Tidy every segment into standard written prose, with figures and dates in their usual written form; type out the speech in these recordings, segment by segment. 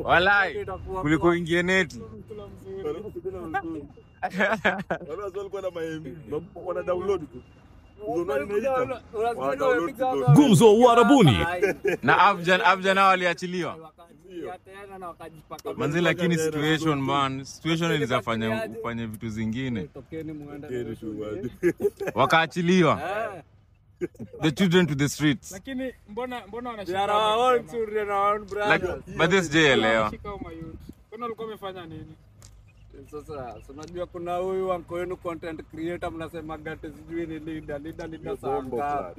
Walai. Kuliko ingie neti. Wala swali kwa na maembi. Wana download tu. Gumzo Uarabuni. Na Afjan waliachiliwa. Manzi lakini situation man, situation ilizafanya ufanye vitu zingine. Wakaachiliwa. The children to the streets. Lakini mbona wanashika? They are our own children, our own brothers. But this day leo. Mbona ulikuwa umefanya nini? Sasa unajua kuna huyu anko wenu content creator mnasema gati sijui ni leader sanga.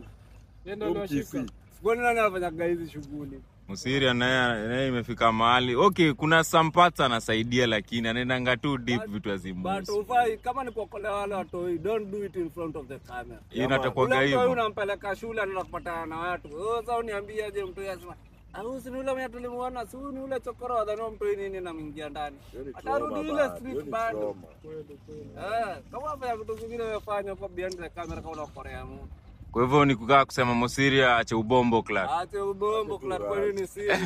Ndio unashika. Sikuoni nani anafanya hizi shughuli. Musiria naye imefika mahali. Okay, kuna some parts anasaidia lakini anaendanga too deep vitu azimu. But ufai kama ni kuokolea wale watu, don't do it in front of the camera. Inatakuwa hivyo. Wewe unampeleka shule anaenda kupatana na watu. Sasa uniambie aje mtu yasema au si ule mwenye tulimuona, si ni ule chokoro adhano mtu nini na mwingia ndani. Atarudi ile street bado. Kama hapa vitu vingine wafanya kwa behind the camera kama unakorea mu. Kwa hivyo ni kukaa kusema Musiria ache ubombo Clark. Ache ubombo Clark kwa nini si yangu.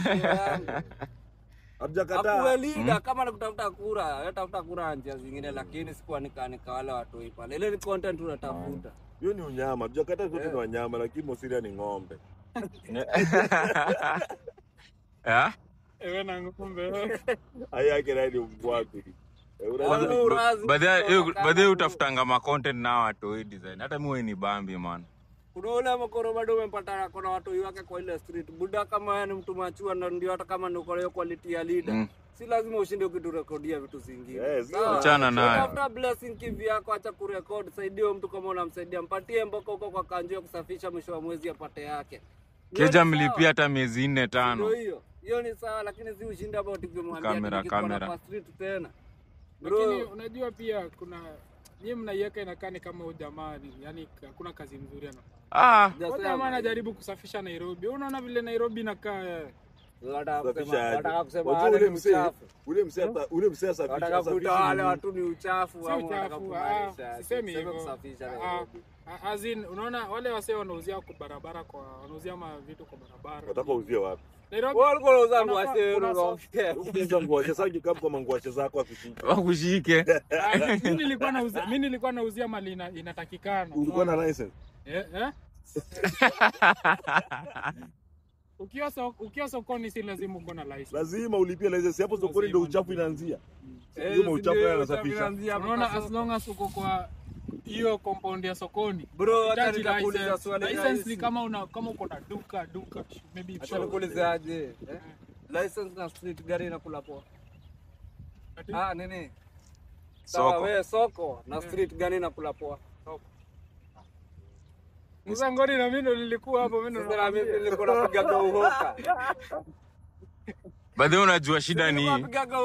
Hajakataa. Akuwe leader kama nakutafuta kura, wewe tafuta kura njia zingine lakini sikuanika wale watu pale. Ile ni content unatafuta. Hiyo ni unyama. Hajakataa zote ni wanyama lakini Musiria ni ng'ombe. Ewe na ng'ombe. Aya kiradi mbwatu. Baadaye utafutanga ma content na watu design. Hata mimi ni bambi man. Kuna ule mkoro bado umempata kuna watu wake kwa ile street. Buda kama ni mtu machua ndio hata kama ni uko quality ya leader. Si lazima ushinde ukiturekodia vitu zingine. Achana nayo. Tafuta blessing kivi yako, acha kurekodi, saidia mtu kama unamsaidia, mpatie mboko huko kwa kanjo kusafisha mwisho wa mwezi apate yake. Keja mlipia hata miezi 4-5. Ndio hiyo ni sawa, lakini si ushinde about ukimwambia kamera kwa street tena. Lakini unajua pia kuna nyinyi mnaiweka inakani kama ujamaa, yani hakuna kazi nzuri ana. Jamaa anajaribu kusafisha Nairobi. Unaona vile Nairobi inakaa. Wataka kusema ule msee wataka kuita wale watu ni uchafu au wataka kumaanisha sisemi hivyo kusafisha. Azin unaona wale wasee wanauzia kwa barabara wanauzia vitu kwa barabara. Wataka uzie wapi? Nairobi walikuwa wanauza ngwashe unaongea. Ukiza ngwashe sasa kama kwa ngwashe zako akushike. Wakushike. Mimi nilikuwa nauzia mali inatakikana. Ulikuwa na license? Ukiwa sokoni si lazima uko na license. Lazima ulipie license. Hapo sokoni ndio uchafu inaanzia. Ndio uchafu yanasafisha. Unaona as long as uko kwa hiyo compound ya sokoni. Bro, hata nitakuuliza swali. License ni kama uko na duka maybe acha nikuulize aje. License na street gari inakula poa. Nini? Sawa wewe soko na street gani inakula poa? Mzangoni na mimi nilikuwa hapo nilikuwa napiga uhoka. Baadaye unajua shida ni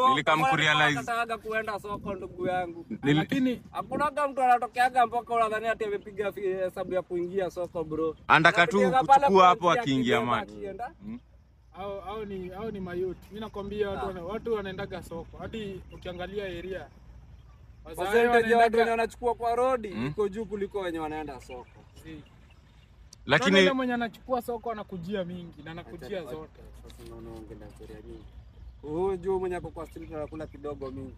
nilikamkurealize nataka kuenda soko ndugu yangu. Lakini hakuna mtu anatokeaga mpaka unadhani ati amepiga hesabu ya kuingia soko bro. Anataka tu kuchukua hapo akiingia maji. Au ni mayuti. Mimi nakwambia watu wanaendaga soko. Hadi ukiangalia area. Percentage watu wanachukua kwa road iko juu kuliko wenye wanaenda soko. Lakini yule mwenye anachukua soko anakujia mingi na anakujia zote. Sasa unaona ongelea sheria nyingi. Huyu juu mwenye ako kwa street anakula kidogo mingi.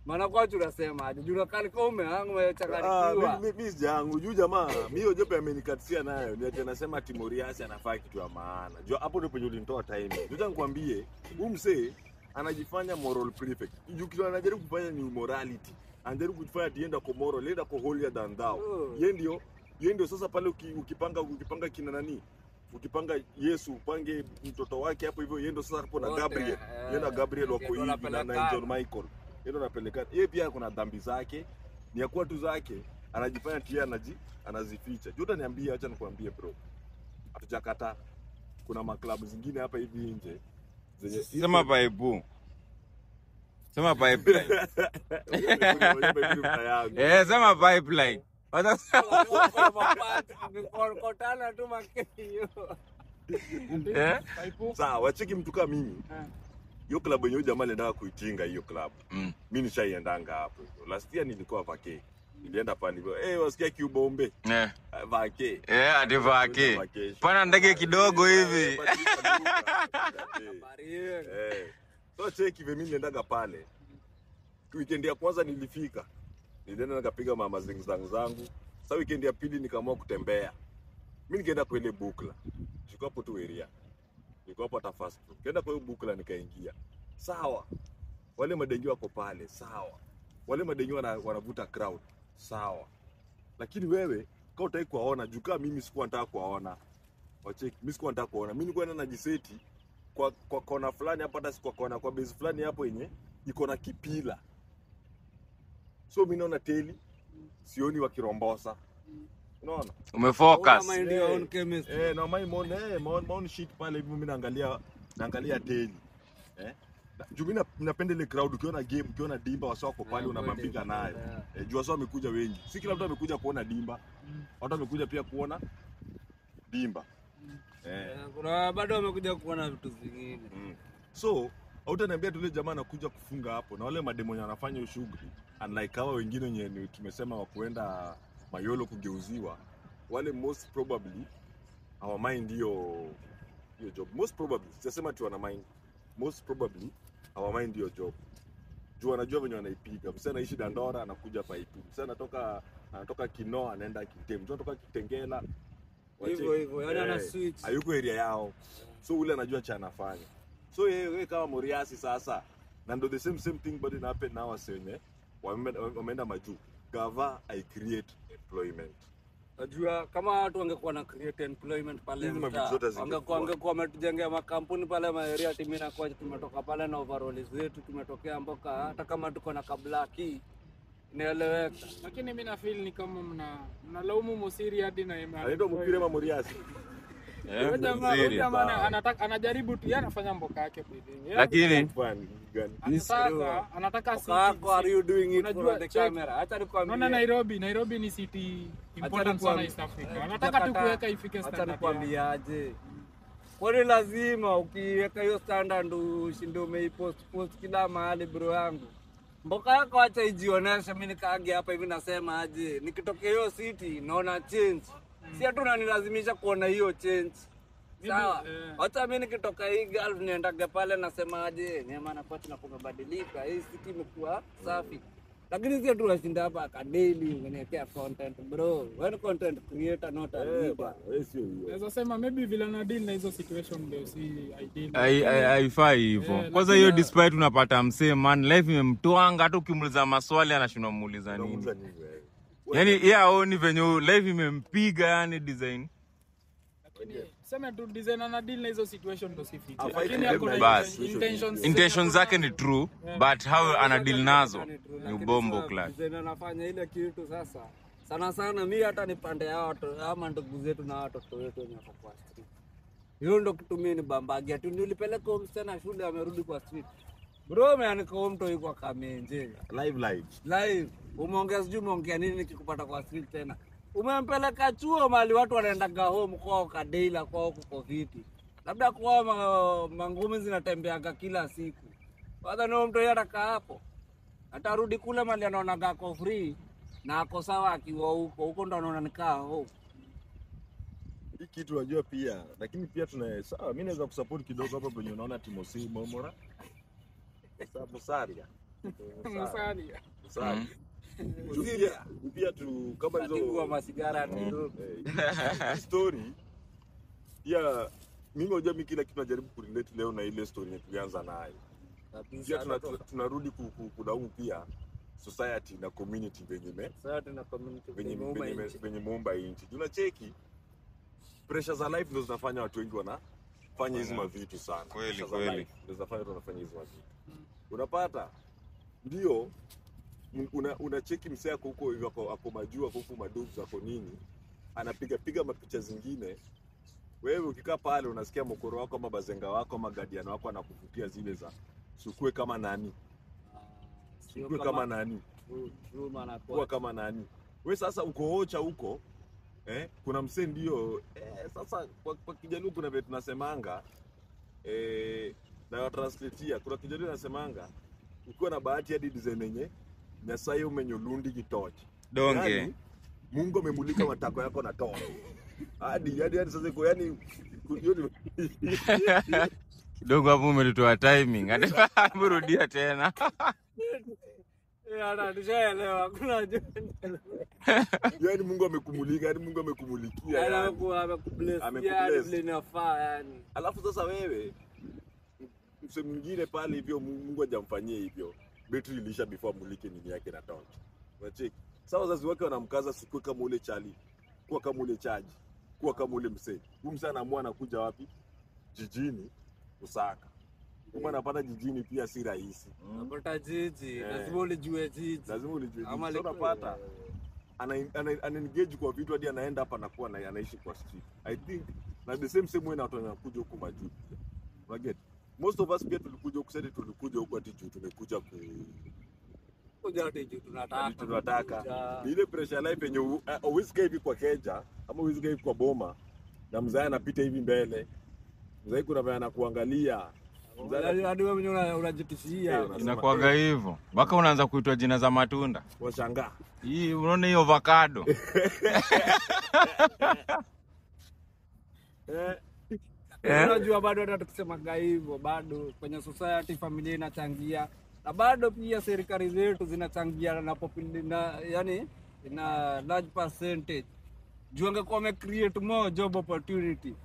Maana kwa tunasema aje juu kali kwa umechanganyikiwa. Mimi jangu juu jamaa mimi hiyo jopo amenikatisia nayo ni ati anasema Timoriasi anafaa kitu ya maana. Juu hapo ndipo ulinitoa time. Juu nikwambie huyu msee anajifanya moral prefect. Juu kitu anajaribu kufanya ni morality. Anajaribu kufanya tienda kwa moral, lenda kwa holier than thou. Yeye ndio sasa pale ukipanga kina nani? Ukipanga Yesu upange mtoto wake hapo hivyo yeye ndio sasa hapo na Gabriel. Yeye na Gabriel wako hivi na Angel Michael. Yeye ndio anapeleka. Yeye pia kuna dhambi zake. Ni yakuwa tu zake. Anajifanya tia anazificha. Jota niambie acha nikwambie bro. Hatujakata. Kuna maklabu zingine hapa hivi nje. Sema Bible. Sema pipeline. Sema pipeline. Kotana tu makio. Sawa, wacheki mtu kama mimi. Hiyo club yenyewe jamaa alienda kuitinga hiyo club. Mimi nishaiendanga hapo. Last year nilikuwa vake. Nilienda pale. Wasikia kiubombe. Vake. Hadi vake. Pana ndege kidogo hivi. So cheki vile mimi niliendaga pale. Weekend ya kwanza nilifika. Nilienda nikapiga mama zangu. Sasa weekend ya pili nikaamua kutembea. Mimi nikaenda kwa ile Bukla. Niko hapo tu area. Niko hapo hata fast food. Nikaenda kwa ile Bukla nikaingia. Sawa. Wale madengi wako pale, sawa. Wale madengi wanavuta crowd, sawa. Lakini wewe kama utaki kuwaona, jukaa mimi sikuwa nataka kuwaona. Wacheki, mimi sikuwa nataka kuwaona. Mimi nilikuwa najiseti kwa kona fulani hapa, hata sikuwa kona kwa base fulani hapo yenye iko na kipila. So mimi naona teli, sioni wakirombosa. Unaona? Umefocus. No my shit pale hivi mimi naangalia teli. Juu mimi napenda ile crowd, ukiona game, ukiona dimba wasio wako pale unabambika nayo. Juu wasio wamekuja wengi. Si kila mtu amekuja kuona dimba. Watu wamekuja pia kuona dimba. Kuna bado wamekuja kuona vitu vingine. So, hautaniambia tule jamaa anakuja kufunga hapo na wale mademo wanafanya ushughuli. Unlike hawa wengine wenye tumesema wa kuenda Mayolo kugeuziwa. Wale most probably our mind hiyo job. Most probably sijasema tu wana mind. Most probably our mind your job. Juu anajua venye wanaipiga. Msana anaishi Dandora anakuja Paipu. Msana anatoka Kinoa anaenda Kitemu. Msana anatoka Kitengela. Hivyo yani ana switch. Hayuko area yao. So ule anajua cha anafanya. So yeye kama Moriasi sasa na ndo the same thing but it happen now asenye wameenda majuu. Gava I create employment. Najua kama watu wangekuwa na create employment pale wangekuwa wametujengea makampuni pale area timina kwa tumetoka pale na overall zetu tumetokea mboka hata kama tuko na kablaki inaeleweka. Lakini mimi na feel ni kama mnalaumu Mosiri hadi na Emma. Ndio mpire Moriasi. Jamaa anajaribu tu, yeye anafanya mboka yake pekee. Lakini anataka city. How are you doing it for the camera? Acha nikwambie. Naona Nairobi ni city important sana East Africa. Anataka tu kuweka ifike standard. Acha nikwambie aje. Kwani lazima ukiweka hiyo standard ushinde umeipost kila mahali bro yangu. Mboka yako acha ijionesha. Mimi nikaange hapa hivi nasema aje. Nikitokea hiyo city naona change. Si atu unanilazimisha kuona hiyo change. Sawa. Hata mimi nikitoka hii Gulf niendaga pale nasema aje, neema na pati na kumebadilika. Hii city imekuwa safi. Lakini si atu unashinda hapa ka daily unaniwekea content bro. Wewe content creator not a leader. Wewe sio hiyo. Naweza sema maybe vile na deal na hizo situation ndio si ideal. Haifai hivyo. Kwanza hiyo despite unapata msee man life imemtoanga hata ukimuuliza maswali anashindwa muuliza nini. Yaani yeye aoni venye life imempiga yani design. Sema tu design na deal na hizo situation ndo si fit. Lakini intentions zake ni true but how ana deal nazo ni bombo class. Design anafanya ile kitu sasa. Sana mimi hata nipande hao watu ama ndugu zetu na watoto wetu wenye wako kwa street. Hiyo ndo kitu mimi ni bambagi. Ati nilipeleka msichana shule amerudi kwa street. Bro ameanika mtu yuko Kamenje. Live. Umeongea nini nikikupata kwa street tena? Umempeleka chuo mali watu wanaendaga home kwao kadeila kwao kuko viti. Labda kwao mangumi zinatembeaga kila siku. Kwanza ndio mtu yeye ataka hapo. Atarudi kule mali anaonaga kwa free na ako sawa akiwa huko ndo anaona nikaa home. Hii kitu unajua pia, lakini pia sawa mimi naweza kusupport kidogo hapa penye unaona Timosi Momora. Sababu Saria. Pia tu kama hizo kwa masigara tu story ya mimi unajua mimi kila kitu najaribu kurelate leo na ile story tulianza nayo. Pia tunarudi kudaumu pia society na community venye muumba inchi. Tunacheki pressure za life ndio zinafanya watu wengi wanafanya hizo mavitu sana. Kweli. Ndio zinafanya watu wanafanya hizo mavitu. Unapata ndio unacheki msee yako huko hivyo ako majuu huko madubu zako nini anapiga mapicha zingine. Wewe ukikaa pale unasikia mokoro wako ama bazenga wako ama guardian wako anakuvutia zile za sukue kama nani. Sukue kama nani. Kwa kama nani. Wewe sasa uko ocha huko kuna msee ndio sasa kwa Kijaluo kuna vitu tunasemanga na translatea kuna Kijaluo tunasemanga ukiwa na bahati hadi design yenye Nyasaye umenyolundi kitochi. Donge. Yani, Mungu amemulika matako yako na toa. Hadi sasa iko yani Kidogo hapo umelitoa timing. Amerudia tena. Ana nishaelewa kuna yani Mungu amekumulika, yani Mungu amekumulikia. Amekubless. Amekubless inafaa yani. Alafu sasa wewe mse mwingine pale hivyo Mungu hajamfanyia hivyo. Betri ilisha before mulike nini yake na town. Unacheki? Sasa wazazi wake wanamkaza siku kama ule chali, kuwa kama ule chaji, kuwa kama ule msee. Huyu msee anaamua anakuja wapi? Jijini Usaka. Kama anapata jijini pia si rahisi. Unapata jiji, lazima ulijue jiji. Lazima ulijue jiji. Sasa unapata ana engage kwa vitu hadi anaenda hapa na kuwa anaishi kwa street. I think na the same way na watu wanakuja huko majuu. Unaget? Most of us pia tulikuja huko sasa, tulikuja huko ati juu tumekuja kuja hadi juu tunataka. Ile pressure life yenye always hivi kwa keja ama always hivi kwa boma na mzee anapita hivi mbele. Mzee kuna vile anakuangalia. Hadi wewe mwenyewe unajitishia. Inakuaga hivyo. Mpaka unaanza kuitwa jina za matunda. Washangaa. Hii unaona hiyo avocado. Unajua bado hata tukisema hivyo bado kwenye society familia inachangia. Na bado pia serikali zetu zinachangia na yani ina large percentage. Juanga kwa create more job opportunity.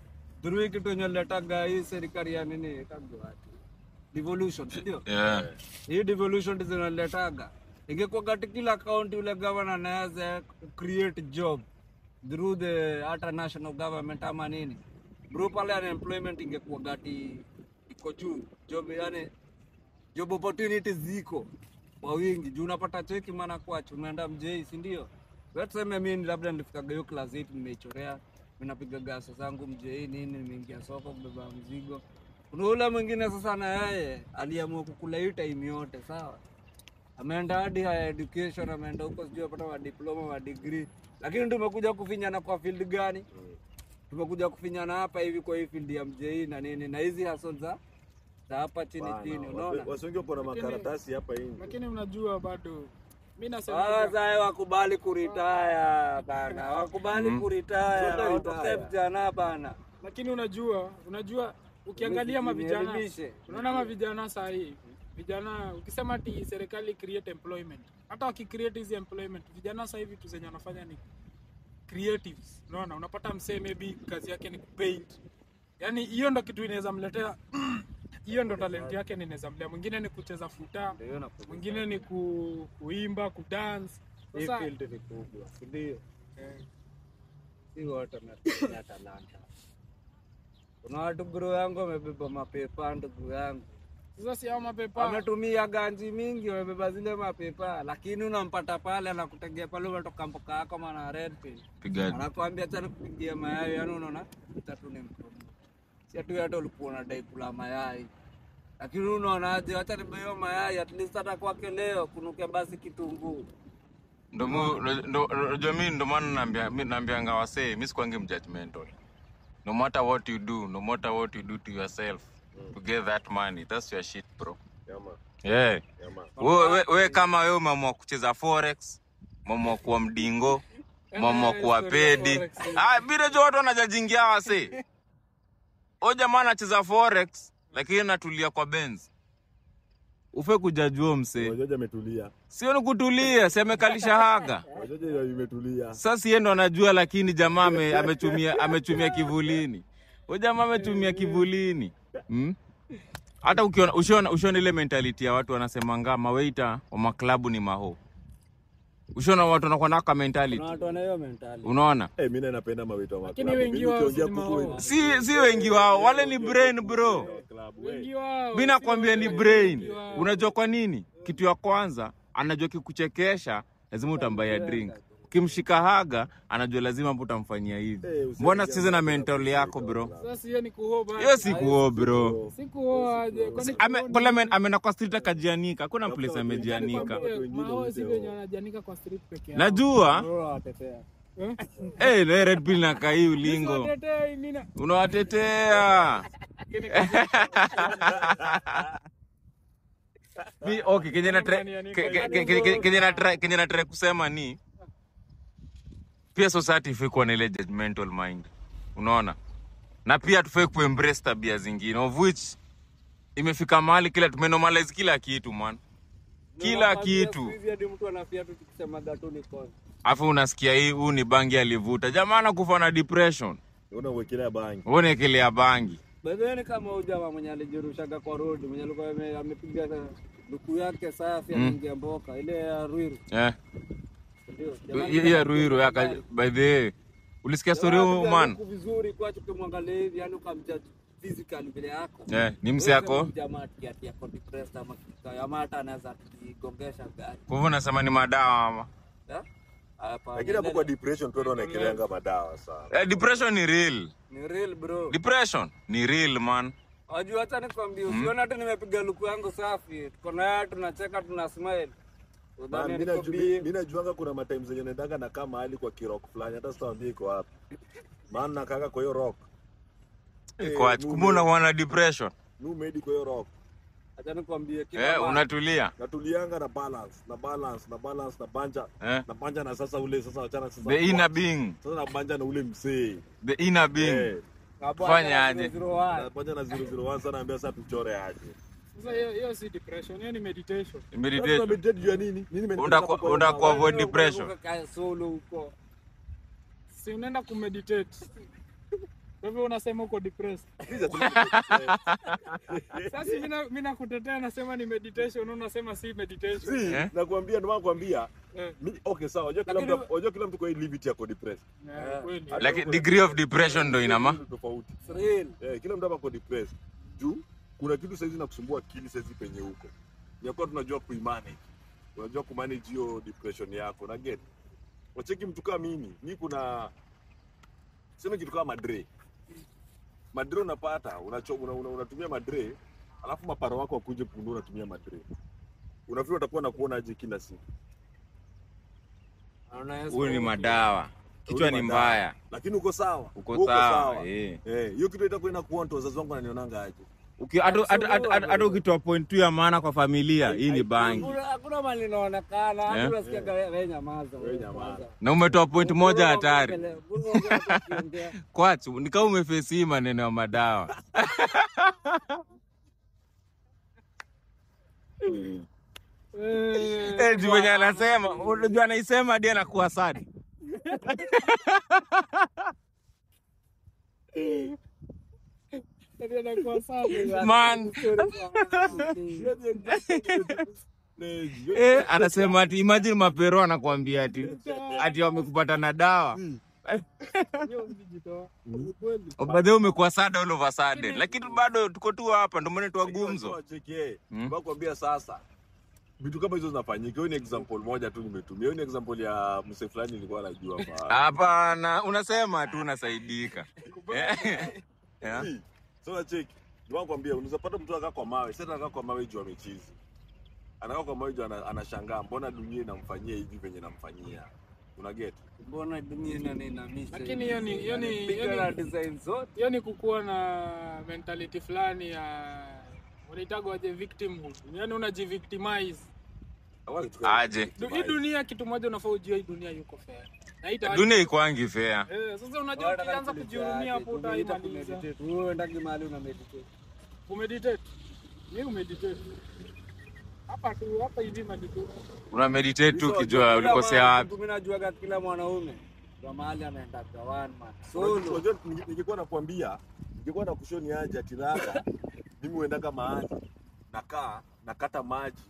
Dhuru kitu nyoletaga hii serikali ya nini kagwa devolution ndio hii devolution zinaletaga ingekuwa katika kila county ule governor anaweza create job through the national government ama nini bro pale unemployment ingekuwa gati iko juu job yani job opportunities ziko kwa wingi juu unapata cheki maana kwa umeenda mjei si ndio let's say mimi labda nilifika hiyo class 8 nimechorea napiga gasa zangu mjei nini nimeingia soko kubeba mzigo. Kuna ule mwingine sasa na yeye aliamua kukula hiyo time yote sawa. Ameenda hadi higher education, ameenda huko sijui apata wa diploma wa degree. Lakini tumekuja kufinyana kwa field gani? Tumekuja kufinyana hapa hivi kwa hii field ya mjei na nini na hizi hustle za hapa chini unaona. Wasionge kwa makaratasi hapa hivi. Lakini unajua bado mimi nasema sasa wakubali kuretire bana. Wakubali kuretire. Watoke vijana bana. Lakini unajua ukiangalia mavijana unaona mavijana saa hii vijana ukisema ati serikali create employment hata wakicreate hizi employment vijana sasa hivi tu zenye wanafanya ni creatives unaona unapata msee maybe kazi yake ni paint yani hiyo ndo kitu inaweza mletea hiyo ndo talent yake inaweza mlea mwingine ni kucheza futa mwingine ni kuimba kudance sasa field ni kubwa ndio si wote na talanta. Kuna watu bro yangu wamebeba mapepa ndugu yangu. Sasa si hao mapepa. Ametumia ganji mingi wamebeba zile mapepa lakini unampata pale anakutegea pale unatoka mpoka yako maana red pin. Anakuambia acha nikupigie mayai yani unaona tatu ni mpromo. Si atu hata ulikuwa unadai kula mayai. Lakini unaonaje acha nibeyo mayai at least hata kwake leo kunukia basi kitunguu. Ndo mimi ndo maana naambianga wasee mimi sikwangi judgmental. No matter what you do to yourself to get that money, that's your shit bro. Yeah. Wewe kama wewe umeamua kucheza forex, umeamua kuwa mdingo, umeamua kuwa pedi. Bila jo watu wanajajingia wasee. O jamaa anacheza forex lakini anatulia kwa Benz. Ufe kujajua mse. Wajoja ametulia. Sio ni kutulia, si amekalisha haga. Wajoja imetulia. Sasa yeye ndo anajua lakini jamaa ametumia kivulini. Huyo jamaa ametumia kivulini. Hata ukiona ile mentality ya watu wanasema ngama waiter wa maklabu ni maho. Ushona watu wanakuwa na ka mentality. Kuna watu wana hiyo mentality. Unaona? Mimi napenda mawaiter wa maklabu. Lakini wengi wao si wengi wao, wale ni brain bro. Wengi wao. Mimi nakwambia ni brain. Unajua kwa nini? Kitu ya kwanza anajua kikuchekesha lazima utambaya drink. Ukimshika haga anajua lazima hapo utamfanyia hivi. Mbona sicheze na mental yako bro? Sasa hiyo ni kuhoba. Hiyo si kuho bro. Si kuhoaje? Kwani amena kwa street akajianika. Hakuna place amejianika. Mao si wenye wanajianika kwa street peke yao. Najua. Na red pill na kai ulingo. Unawatetea. Okay, kenye na try kusema ni pia society ifikuwa na ile judgmental mind. Unaona? Na pia tufai kuembrace tabia zingine of which imefika mahali kila tumenormalize kila kitu man. Kila kitu. Hizi hadi mtu anafia tu tukisema gato ni con. Afu unasikia hii huu ni bangi alivuta. Jamaa anakufa na depression. Unawekelea bangi. Unawekelea bangi. Bado kama huyu jamaa mwenye alijirushaga kwa road, mwenye alikuwa amepiga luku yake safi anaingia mboka ile ya Ruiru. Ndio. Hiyo Ruiru yaka by the way. Ulisikia story huyo man? Vizuri kwa tukimwangalia hivi yani ukamjudge physically vile yako. Ni msi yako. Jamaa ati yako depressed ama hata anaweza kugongesha gari. Kwa hivyo nasema ni madawa ama? Lakini hapo kwa depression tu wanaekeleanga madawa sana. Depression ni real. Ni real bro. Depression ni real man. Unajua hata nikwambie usiona hata nimepiga luku yangu safi. Tuko nayo tunacheka tuna smile. Mimi najuanga kuna matimes zenye naendanga na kama hali kwa kirock fulani hata sitaambia iko wapi. Maana nakaka kwa hiyo rock. Kwa kumona wana depression. Nu made kwa hiyo rock. Acha nikwambie kila unatulia. Natulianga na balance na banja. Na banja na sasa ule sasa achana sasa. The inner being. Sasa na banja na ule msee. The inner being. Fanya aje? Na banja na 001 sana naambia sasa tuchore aje. Sasa hiyo si depression, hiyo ni meditation. Meditation. Meditate juu ya nini? Nini meditation? Unataka avoid depression. Solo huko. Si unaenda kumeditate. Kwa hivyo unasema uko depressed. Sasa mimi nakutetea nasema ni meditation, unasema si meditation. Si, nakwambia ndio nakwambia. Okay sawa, unajua kila mtu kwa hii limit yako depressed. Kweli. Like degree of depression ndio inama tofauti. Real. Kila mtu hapa depressed. Juu kuna kitu saizi na kusumbua akili saizi penye huko. Yakuwa tunajua kuimanage. Unajua kumanage hiyo depression yako na get. Wacheki mtu kama mimi kuna sema kitu kama Madre unapata, unatumia Madre, alafu maparo wako wakuje pundu unatumia Madre. Unafikiri utakuwa na kuona aje kila siku? Huyu ni madawa. Kichwa ni mbaya. Lakini uko sawa. Uko sawa. Hiyo kitu itakuwa inakuwa nto wazazi wangu wananionanga aje. Hata ukitoa point tu ya maana kwa familia, hii ni bangi. Hakuna mali inaonekana, hata unasikia wewe nyamaza. Na umetoa point moja hatari. Kwachu, ni kama umeface hii maneno ya madawa. Jivenye anasema, unajua anaisema hadi anakuwa sad. Man. Anasema ati imagine mapero anakuambia ati wamekupata na dawa. Baadaye umekuwa sad all of a sudden. Lakini bado tuko tu hapa ndio maana tuagumzo. Nakwambia sasa vitu kama hizo zinafanyika. Hiyo ni example moja tu nimetumia. Hiyo ni example ya mse fulani nilikuwa najua hapa. Hapana, unasema tu unasaidika. So check. Niwakwambia unaweza pata mtu anakaa kwa mawe. Sasa anakaa kwa mawe juu amechizi. Anakaa kwa mawe juu anashangaa mbona dunia inamfanyia hivi venye namfanyia. Una get? Mbona dunia inaniinamisha? Lakini hiyo ni kukuwa na mentality fulani ya wanaitagwa aje victimhood. Yaani unajivictimize. Aje. Hii dunia kitu moja unafaa ujue hii dunia yuko fair. Dunia iko angi fair. Sasa unajua ukianza kujihurumia hapo utaimaliza. Wewe unataka mahali una meditate. Umeditate. Mimi umeditate. Hapa hivi meditate. Una meditate tu ukijua ulikosea wapi. Mimi najua kila mwanaume kwa mahali anaenda kwa one man. Solo. Unajua ningekuwa nakwambia, ningekuwa nakushoni aje atiraka. Mimi huendaga mahali nakata maji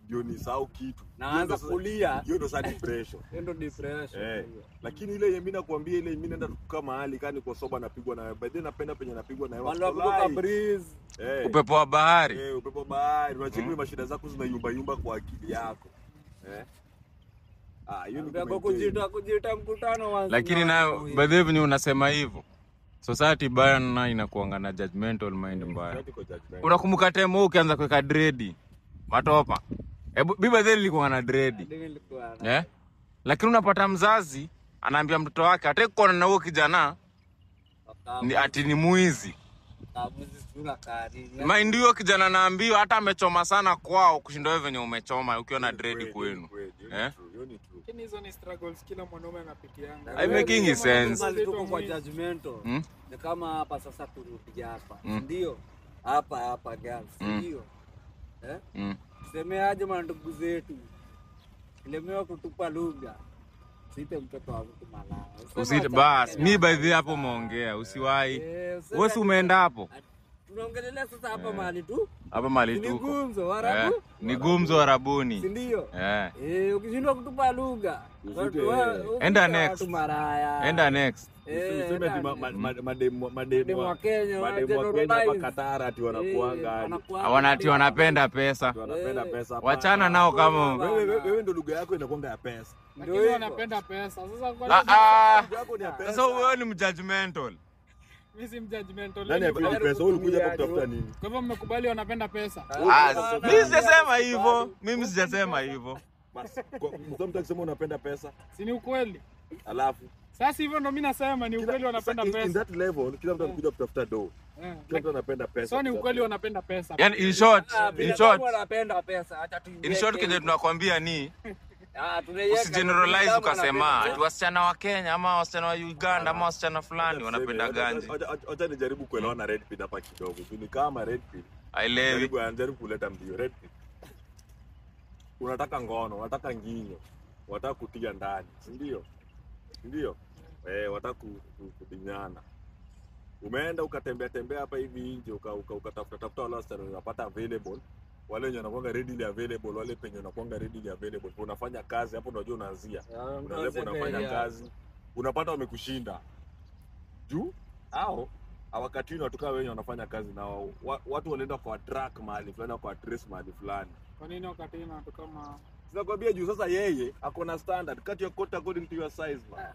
ndio nisahau kitu. Naanza kulia. Hiyo ndo sana depression. Ndio depression. Lakini ile mimi nakwambia ile mimi naenda kukaa mahali kani kwa soba napigwa na baadaye napenda penye napigwa na hewa. Wanakutoka breeze. Upepo wa bahari. Upepo wa bahari. Unacheki mashida zako zinayumba kwa akili yako. Hiyo ni kujita mkutano wangu. Lakini nayo baadaye venye unasema hivyo. Society bana inakuanga na judgmental mind mbaya. Unakumbuka time ukianza kuweka dread matopa. Biba zile ilikuwa na dread. Lakini unapata mzazi anaambia mtoto wake hata kuona na huyo kijana ni ati ni muizi. Mind hiyo kijana naambiwa hata amechoma sana kwao kushinda wewe venye umechoma ukiwa na dread kwenu. Lakini hizo ni struggles kila mwanaume anapitia. I making sense. Tuko kwa judgmental. Ni kama hapa sasa turudi hapa. Ndio. hapa girls, ndio. Semeaje mandugu zetu. Lemewa kutupa lugha. Site mtoto wa mtu malaya. Usite bas, mimi by the hapo umeongea, usiwahi. Wewe umeenda hapo? Tunaongelea sasa hapa mahali tu. Hapa mahali tu. Ni gumzo Warabu. Ni gumzo Warabuni. Si ndio? Ukishindwa kutupa lugha. Enda next. Enda next. Useme mademu wa Kenya wa Katara ati wanakuanga. Ati wanapenda pesa. Wanapenda pesa. Wachana nao kama wewe ndio lugha yako inakuanga ya pesa. Ndio wanapenda pesa. Sasa kwa sasa wewe ni mjudgmental. Mimi si mjudgmental. Nani anapenda pesa? Wewe ulikuja hapa kutafuta nini? Kwa hivyo mmekubali wanapenda pesa. Mimi sijasema hivyo. Mimi sijasema hivyo. Basi mtu akisema unapenda pesa, si ni ukweli? Alafu sasa hivyo ndo mimi nasema ni ukweli wanapenda pesa. In that level kila mtu anakuja kutafuta dough. Kila mtu anapenda pesa. So ni ukweli wanapenda pesa. Yani in short wanapenda pesa. Acha tu. In short kile tunakwambia ni usigeneralize ukasema ati wasichana wa Kenya ama wasichana wa Uganda ama wasichana fulani wanapenda ganji. Acha nijaribu kuelewa na Red Pill hapa kidogo. Ni kama Red Pill. Jaribu kuleta mbio Red Pill. Unataka ngono, unataka nginyo, unataka kutia ndani, si ndio? Ndio. Unataka kudinyana. Umeenda ukatembea hapa hivi nje ukatafuta wale wasichana unapata available. Wale wenye wanakuanga readily available, wale penye wanakuanga readily available. Unafanya kazi hapo unajua unaanzia. Unafanya kazi. Unapata wamekushinda. Juu hao wakati watu wenye wanafanya kazi na watu wanaenda kwa track mahali fulani kwa address mahali fulani. Kwa nini wakati watu kama sinakwambia juu sasa yeye akona standard cut your coat according to your size man.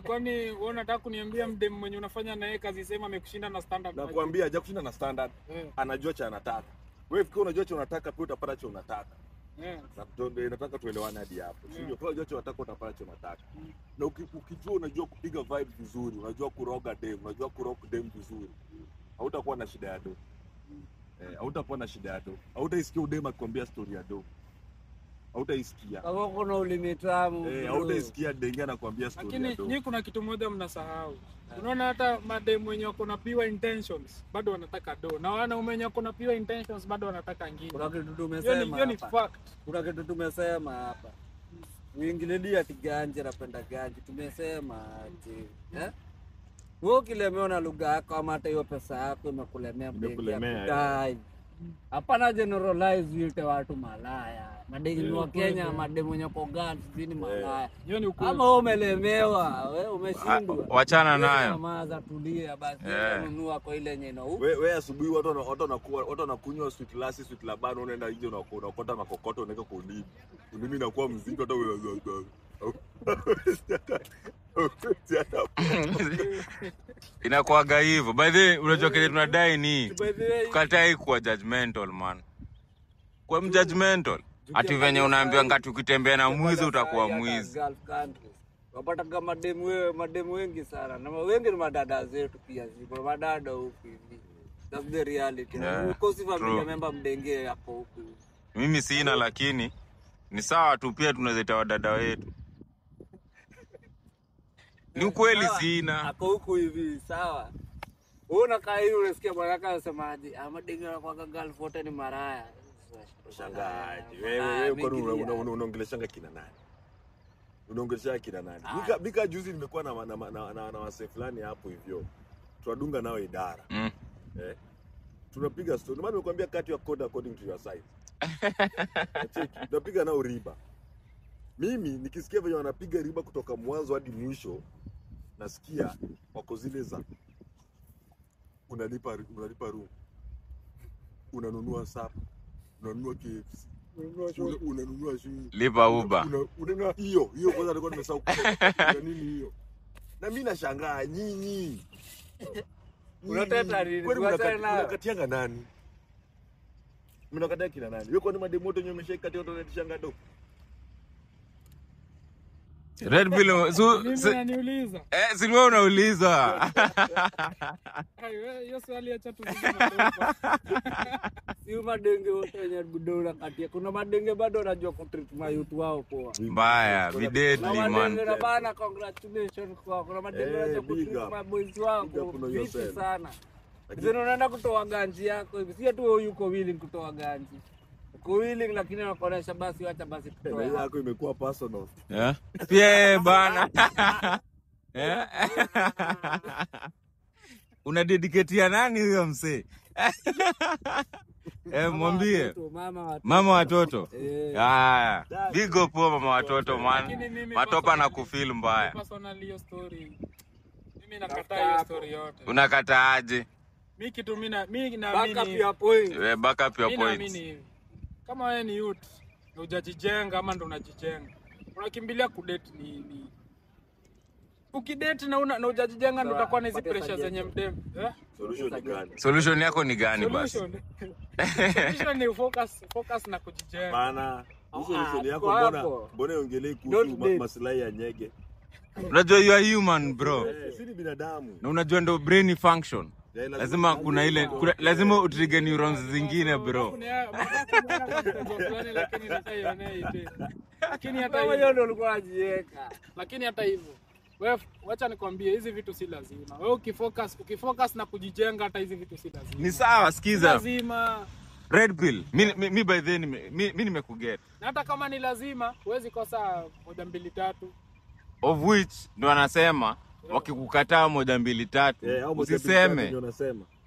Kwani wewe unataka kuniambia mdem mwenye unafanya na yeye kazi sema amekushinda na standard? Nakwambia haja kushinda na standard. Anajua cha anataka. Wewe fikiri unajua cha unataka pia utapata cha unataka. Ndio nataka tuelewane hadi hapo. Sio kwa unajua cha unataka utapata cha unataka. Na ukijua unajua kupiga vibe vizuri, unajua kuroga dem, unajua kurock dem vizuri. Hautakuwa na shida ya do. Hautakuwa na shida ya do. Hautaisikia udem akikwambia story ya do. Hautaisikia. Kama kuna ulimi tamu. Hautaisikia dengia anakuambia story ya do. Lakini nyinyi kuna kitu moja mnasahau. Unaona hata madem wenye wako na pure intentions bado wanataka do. Na wanaume wenye wako na pure intentions bado wanataka ngine. Kuna kitu tumesema. Hiyo ni fact. Kuna kitu tumesema hapa. Uingililia tiganje napenda ganji. Tumesema ati wewe kilemewa na lugha yako ama hata hiyo pesa yako imekulemea mbele. Hapana generalize yote watu malaya. Mademu wa Kenya, mademu wenye Uganda sini malaya. Hiyo ni ukweli. Kama wewe umelemewa, wewe umeshindwa. Wachana nayo. Maza tulia basi ununua kwa ile yenye huko. Wewe asubuhi watu wanakunywa sweet lassi, sweet labano unaenda nje unakota makokoto unaweka kwa ulimi. Ulimi inakuwa mzito hata wewe. Inakuaga hivyo. By the way, unajua kile tunadai ni tukatai kuwa judgmental man. Kwa judgmental. Ati venye unaambiwa ngati ukitembea na mwizi utakuwa mwizi. Wapata kama mademu wengi sana. Na wengi ni madada zetu pia. Kuna madada huku hivi. That's the reality. Ukosi familia member mdenge hapo huku. Mimi sina lakini ni sawa tu pia tunaweza wadada wetu. Ni ukweli sina. Ako huku hivi sawa. Unaona kai hiyo unasikia bwana kaka anasemaje? Madenge anakuwa girl photo ni maraya. Shangaji. Wewe kwa unaongeleshanga kina nani? Unaongelesha kina nani? Bika juzi nimekuwa na wase fulani hapo hivyo. Tunadunga nao idara. Tunapiga story. Maana nimekwambia cut your code according to your size. Tunapiga nao riba. Mimi nikisikia vile wanapiga riba kutoka mwanzo hadi mwisho nasikia wako zile za unalipa room. Unanunua sap. Unanunua KFC. Unanunua shilingi. Lipa Uber. Unanunua hiyo kwanza alikuwa nimesahau kwa nini hiyo. Na mimi nashangaa nyinyi. Unateta nini? Unakatianga nani? Mnakatia kina nani? Wewe kwa nini mademu wote wenyewe umeshaikati wote wanatishanga do? Red Pill unaniuliza. Si wewe unauliza. Hiyo swali acha tuzungumze. Si madenge wote wenye budora kati. Kuna madenge bado wanajua kutreat mayouth wao poa. Mbaya, videdly man. Madenge bana congratulations kwa. Kuna madenge wanajua kutreat maboys wao poa sana. Sasa unaenda kutoa ganji yako hivi. Si tu wewe uko willing kutoa ganji. Uko willing lakini unakonesha basi acha basi tutoe. Hiyo yako imekuwa personal. Pia bana. Una dedicate nani huyo msee? Mwambie mama watoto. Haya. Big up mama watoto man. Matopa na kufeel mbaya. Personally hiyo story. Mimi nakataa hiyo story yote. Unakataaje? Mimi kitu mimi naamini back up your point. Back up your points. Kama wewe ni youth na hujajijenga ama ndo unajijenga, unakimbilia kudate ni ukidate na hujajijenga ndo utakuwa na hizo pressure zenye mdem. Solution ni gani? Solution yako ni gani basi? Solution ni focus na kujijenga. Bana, solution yako mbona ongelee kuhusu maslahi ya nyege? Unajua you are human bro. Si ni binadamu. Na unajua ndo brain function. Lazima kuna ile lazima utrigger neurons zingine bro. Lakini hata hiyo ndo ulikuwa unajiweka. Lakini hata hivyo wewe wacha nikwambie hizi vitu si lazima. Wewe ukifocus na kujijenga hata hizi vitu si lazima. Ni sawa, sikiza. Lazima. Red pill. Mimi by then mimi nimekuget. Na hata kama ni lazima huwezi kosa 1 2 3. Of which ndo anasema wakikukataa 1 2 3 usiseme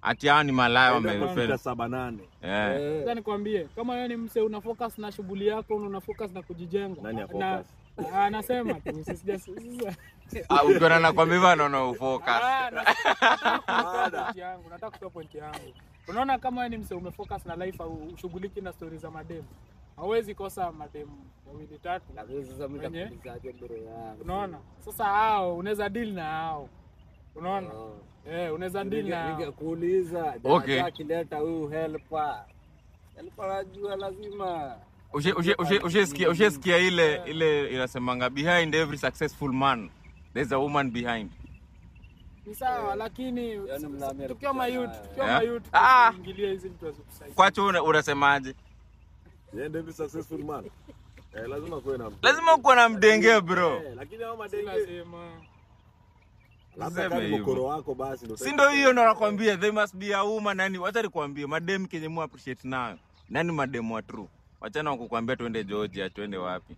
ati hao ni malaya wamefanya 7 8. Sasa nikwambie kama wewe ni mse una focus na shughuli yako una focus na kujijenga. Nani focus? Anasema tu sisi ukiona nakwambia hivyo anaona ufocus. Nataka kutoa point yangu. Unaona kama wewe ni mse umefocus na life au ushughuliki na stories za madem. Hauwezi kosa madem 2 3. Lakini sasa mimi nitakuulizaje bro yangu. Unaona? Sasa hao unaweza deal na hao. Unaona? Unaweza deal na. Ningekuuliza akileta huyu helper. Helper anajua lazima. Ushesikia ile inasemanga behind every successful man there's a woman behind. Ni sawa lakini tukiwa mayouth ingilia hizi vitu hazikusaidia. Kwacho unasemaje? Behind every successful man. Lazima kuwe na mdenge bro. Lakini hao madenge lazima. Labda kama mkoro wako basi ndio. Si ndio hiyo ndo nakwambia there must be a woman nani wacha nikwambie madem kenye mu appreciate nayo. Nani madem wa true? Wacha na kukuambia twende Georgia twende wapi.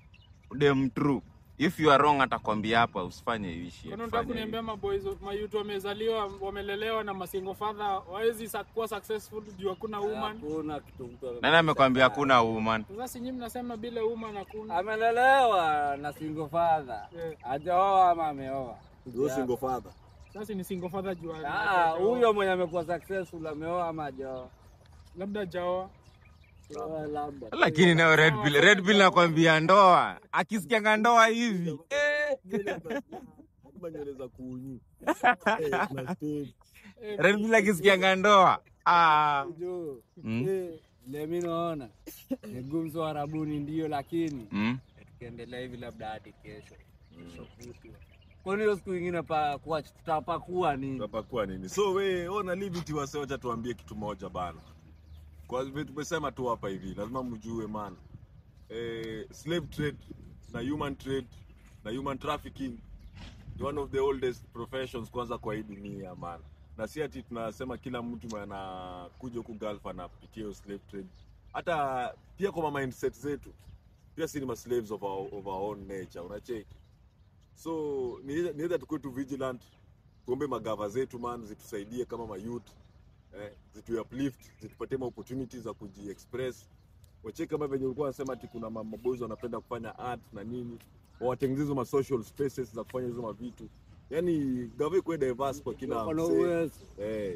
Dem true. If you are wrong atakwambia hapa usifanye hivi shit. Kuna nataka kuniambia maboys mayouth wamezaliwa wamelelewa na masingle father hawezi kuwa successful juu hakuna woman. Hakuna kitu mtu. Nani amekwambia hakuna woman? Sasa si nyinyi mnasema bila woman hakuna. Amelelewa na single father. Hajaoa ama ameoa. Ndio single father. Sasa ni single father juu. Huyo mwenye amekuwa successful ameoa ama hajaoa? Labda hajaoa. Lakini na red pill nakwambia ndoa. Akisikia ndoa hivi. Kunyeleza kuunyi. Red pill akisikia ndoa. Mimi naona ni Gumzo Warabuni ndio lakini tukiendelea hivi labda hadi kesho. Kwa hiyo siku nyingine tutapakua nini? Tutapakua nini? So we ona leave it wase wacha tuambie kitu moja bana. Kwa sababu tumesema tu hapa hivi lazima mjue man. Slave trade na human trade na human trafficking ni one of the oldest professions kwanza kwa hii dunia man. Na si ati tunasema kila mtu anakuja huku Gulf anapitia slave trade. Hata pia kwa mindset zetu pia si ni slaves of our own nature unacheki. So niweza tukue tu vigilant, tuombe magava zetu man zitusaidie kama mayouth, zitu uplift, zitupatie opportunities za kuji-express. Wache kama venye ulikuwa unasema ati kuna maboys wanapenda kufanya art na nini, watengeneze ma social spaces za kufanya hizo vitu. Yaani gava iko diverse kwa kila mtu.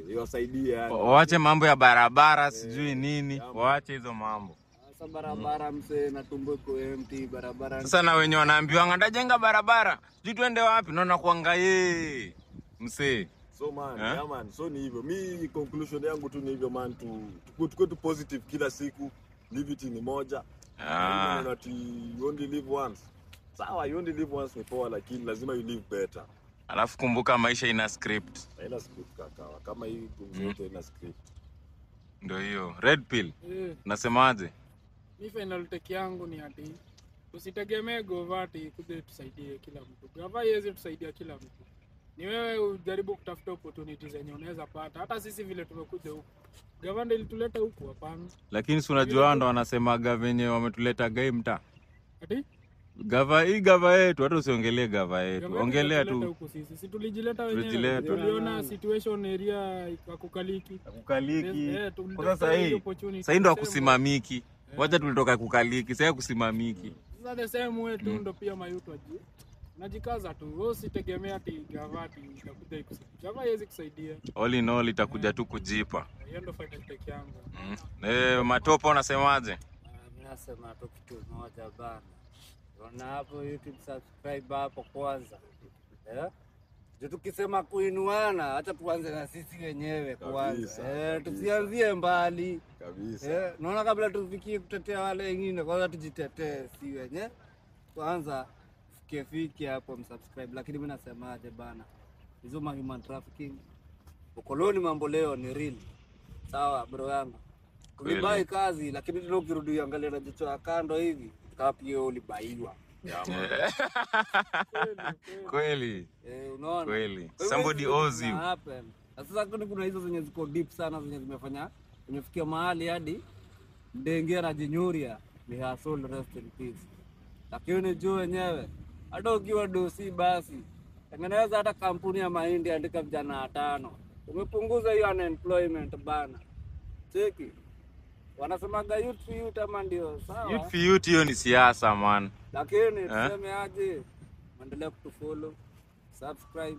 Iwasaidie yani. Waache mambo ya barabara sijui nini, waache hizo mambo. Sasa barabara mse na tumbo iko empty barabara. Sasa na wenye wanaambiwa ndajenga barabara, sijui twende wapi, naona kuanga mse. So man, yeah man, so ni hivyo. Mi conclusion yangu tu ni hivyo man, tukue tu positive kila siku. Live it ni moja. You only live once. Sawa, you only live once ni poa lakini lazima you live better. Alafu kumbuka maisha ina script. Haina script kaka. Kama hii kumzote ina script. Ndio hiyo. Red pill. Nasemaje? Mi final take yangu ni ati usitegemee govati kuja tusaidie kila mtu. Gava yezi tusaidia kila mtu. Ni wewe ujaribu kutafuta opportunities zenye unaweza pata. Hata sisi vile tumekuja huku. Gavana ilituleta huku hapana. Lakini si unajua ndo wanasema venye wametuleta game mta. Ati? Gava yetu, hata usiongelee gava yetu. Ongelea tu. Huku sisi. Si tulijileta wenyewe. Tuliona situation area ikakukaliki. Kwa sasa hii ndo kusimamiki. Wacha tulitoka kukaliki, sasa kusimamiki. Sasa the same way tu ndo pia mayuto aje. Najikaza tu, wewe usitegemea ati gavati itakuja ikusaidia. Gava haiwezi kusaidia. All in all itakuja tu kujipa. Hiyo ndo fight take yangu. Matopo unasemaje? Mimi nasema tu kitu moja bana. Unaona hapo YouTube subscribe hapo kwanza. Je, tukisema kuinuana acha tuanze na sisi wenyewe kwanza. Tusianzie mbali. Kabisa. Naona kabla tufikie kutetea wale wengine kwanza tujitetee si wenyewe. Kwanza fike hapo msubscribe, lakini mimi nasemaje bana? Hizo human trafficking. Ukoloni mambo leo ni real. Sawa bro yangu. Ulibai kazi lakini leo ukirudi angalia na jicho ya kando hivi, kapio ulibaiwa. Kweli. Unaona? Kweli. Somebody owes you. Sasa kuna hizo zenye ziko deep sana zenye zimefanya imefikia mahali hadi ndenge na jinyuria ni soul rest in peace. Lakini juu wenyewe hata ukiwa dosi basi tengeneza hata kampuni ya mahindi, andika vijana 5. Umepunguza hiyo unemployment bana. Cheki. Wanasemaga youth for youth ama ndio sawa. Youth for youth hiyo ni siasa man. Lakini tuseme aje, endelea kutufollow, subscribe.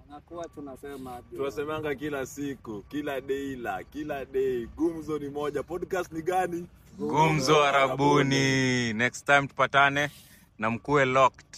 Unakuwa tunasema aje. Tunasemanga kila siku, kila day. Gumzo ni moja. Podcast ni gani? Gumzo Arabuni. Next time tupatane na mkuwe locked.